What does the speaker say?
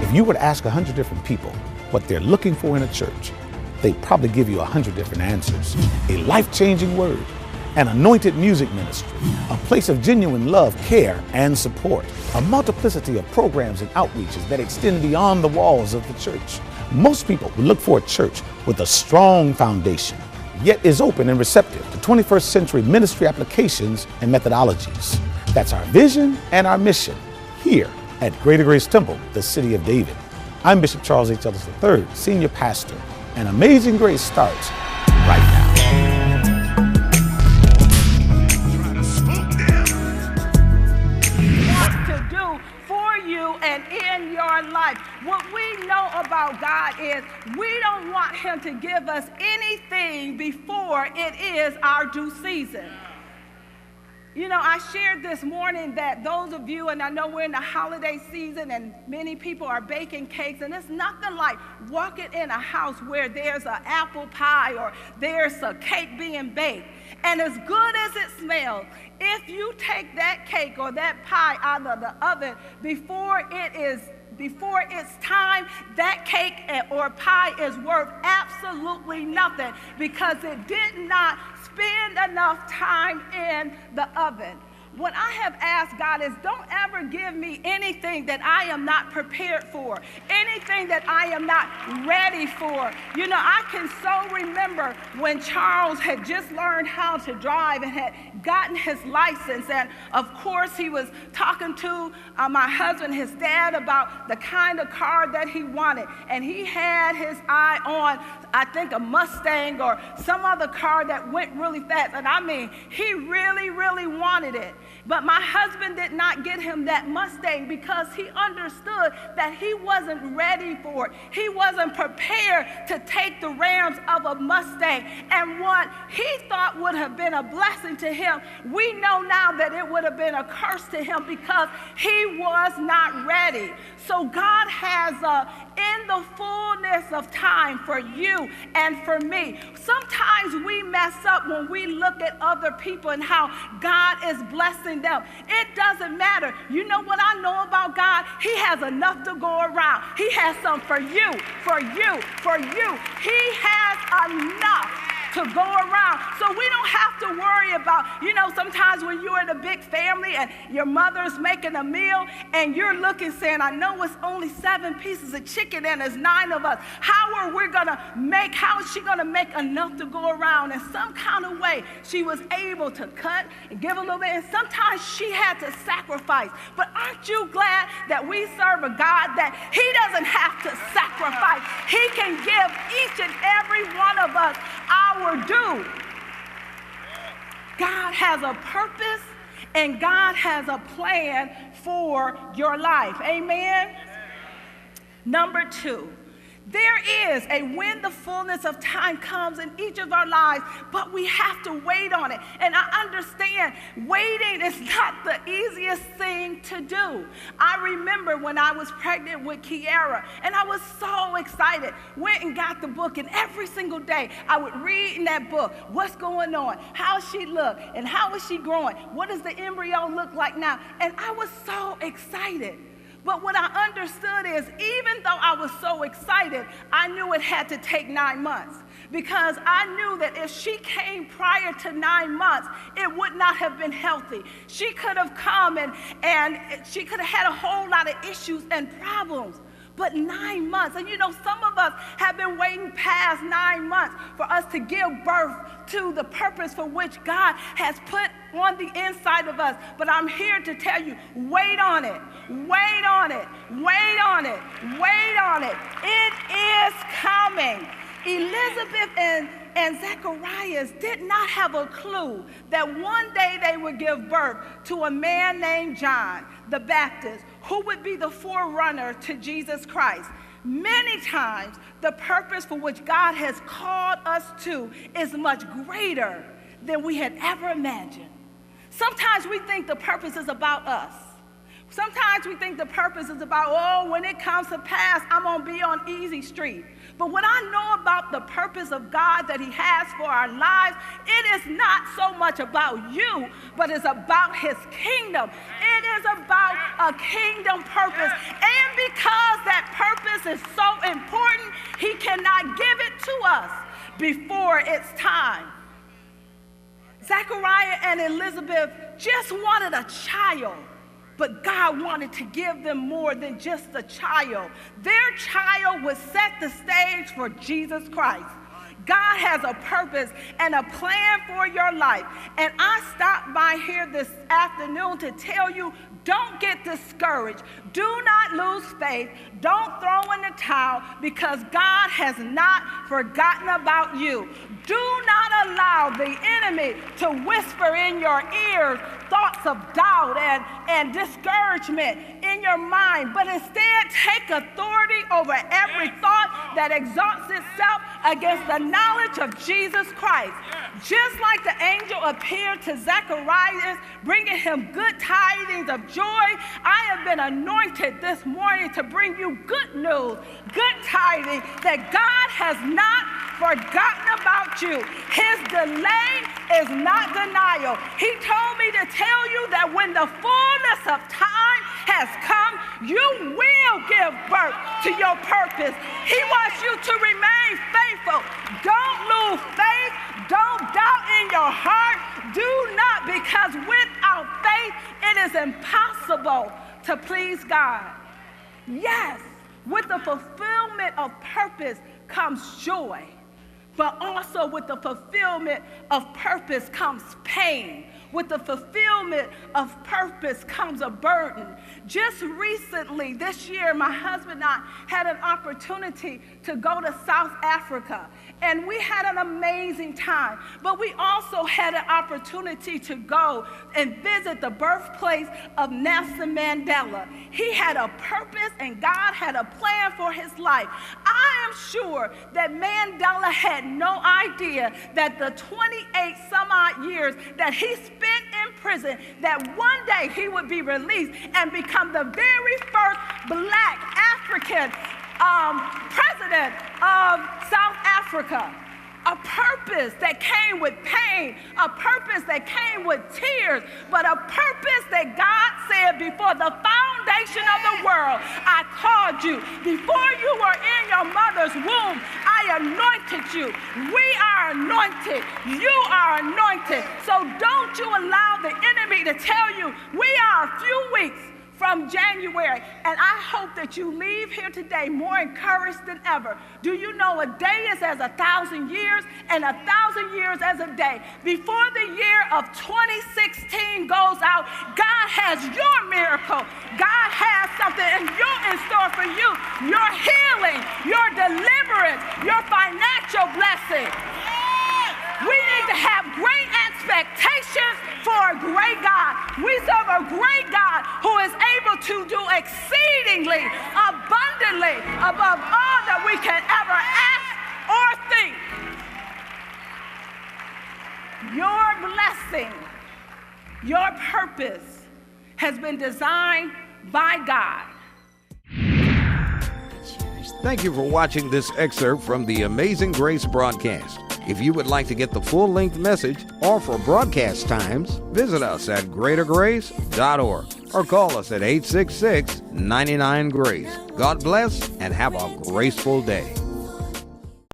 If you were to ask 100 different people what they're looking for in a church, they'd probably give you 100 different answers. A life-changing word, an anointed music ministry, a place of genuine love, care, and support, a multiplicity of programs and outreaches that extend beyond the walls of the church. Most people would look for a church with a strong foundation, yet is open and receptive to 21st century ministry applications and methodologies. That's our vision and our mission here at Greater Grace Temple, the City of David. I'm Bishop Charles H. Ellis III, Senior Pastor, and Amazing Grace starts right now. What to do for you and in your life. What we know about God is we don't want Him to give us anything before it is our due season. You know, I shared this morning that those of you, and I know we're in the holiday season and many people are baking cakes, and it's nothing like walking in a house where there's an apple pie or there's a cake being baked. And as good as it smells, if you take that cake or that pie out of the oven before it's time, that cake or pie is worth absolutely nothing because it did not spend enough time in the oven. What I have asked God is don't ever give me anything that I am not prepared for, anything that I am not ready for. You know, I can so remember when Charles had just learned how to drive and had gotten his license. And of course, he was talking to my husband, his dad, about the kind of car that he wanted. And he had his eye on, I think, a Mustang or some other car that went really fast. And I mean, he really, really wanted it. But my husband did not get him that Mustang because he understood that he wasn't ready for it. He wasn't prepared to take the rams of a Mustang. And what he thought would have been a blessing to him, we know now that it would have been a curse to him because he was not ready. So God has in the fullness of time for you and for me. Sometimes we mess up when we look at other people and how God is blessing them. It doesn't matter. You know what I know about God? He has enough to go around. He has some for you, for you, for you. He has enough to go around. So we don't have to worry about, you know, sometimes when you're in a big family and your mother's making a meal and you're looking saying, I know it's only 7 pieces of chicken and there's 9 of us. How is she gonna make enough to go around? In some kind of way, she was able to cut and give a little bit, and sometimes she had to sacrifice. But aren't you glad that we serve a God that He doesn't have to sacrifice? He can give each and every one of us our due. God has a purpose and God has a plan for your life. Amen? Number 2, there is a when the fullness of time comes in each of our lives, but we have to wait on it. And I understand waiting is not the easiest thing to do. I remember when I was pregnant with Kiara, and I was so excited. Went and got the book, and every single day I would read in that book, what's going on, how she look, and how is she growing, what does the embryo look like now? And I was so excited. But what I understood is, even though I was so excited, I knew it had to take 9 months. Because I knew that if she came prior to 9 months, it would not have been healthy. She could have come and she could have had a whole lot of issues and problems. But 9 months, and you know, some of us have been waiting past 9 months for us to give birth to the purpose for which God has put on the inside of us. But I'm here to tell you, wait on it, wait on it, wait on it, wait on it. It is coming. Elizabeth and Zacharias did not have a clue that one day they would give birth to a man named John the Baptist, who would be the forerunner to Jesus Christ. Many times, the purpose for which God has called us to is much greater than we had ever imagined. Sometimes we think the purpose is about us. Sometimes we think the purpose is about, oh, when it comes to pass, I'm going to be on easy street. But what I know about the purpose of God that He has for our lives, it is not so much about you, but it's about His kingdom. It is about a kingdom purpose. And because that purpose is so important, he cannot give it to us before it's time. Zechariah and Elizabeth just wanted a child, but God wanted to give them more than just a child. Their child would set the stage for Jesus Christ. God has a purpose and a plan for your life. And I stopped by here this afternoon to tell you, don't get discouraged. Do not lose faith. Don't throw in the towel, because God has not forgotten about you. Do not allow the enemy to whisper in your ears thoughts of doubt and discouragement in your mind, but instead take authority over every thought that exalts itself against the knowledge of Jesus Christ. Just like the angel appeared to Zacharias, bringing him good tidings of joy, I have been anointed this morning to bring you good news, good tidings that God has not forgotten about you. His delay is not denial. He told me to tell you that when the fullness of time has come, you will give birth to your purpose. He wants you to remain faithful. Don't lose faith. Don't doubt in your heart. Do not, because without faith, it is impossible to please God. Yes, with the fulfillment of purpose comes joy, but also with the fulfillment of purpose comes pain. With the fulfillment of purpose comes a burden. Just recently, this year, my husband and I had an opportunity to go to South Africa, and we had an amazing time. But we also had an opportunity to go and visit the birthplace of Nelson Mandela. He had a purpose, and God had a plan for his life. I am sure that Mandela had no idea that the 28 some odd years that he spent in prison, that one day he would be released and become the very first black African president of South Africa. A purpose that came with pain, a purpose that came with tears, but a purpose that God said before the foundation of the world, I called you. Before you were in your mother's womb, I anointed you. We are anointed. You are anointed. So don't you allow the enemy to tell you we are a few weeks from January, and I hope that you leave here today more encouraged than ever. Do you know a day is as 1,000 years, and 1,000 years as a day? Before the year of 2016 goes out, God has your miracle. God has something in store for you. Your healing, your deliverance, your financial blessing. We need to have great expectations for a great God. We serve a great God who is able to do exceedingly, abundantly, above all that we can ever ask or think. Your blessing, your purpose has been designed by God. Thank you for watching this excerpt from the Amazing Grace broadcast. If you would like to get the full-length message or for broadcast times, visit us at greatergrace.org or call us at 866-99-GRACE. God bless and have a graceful day.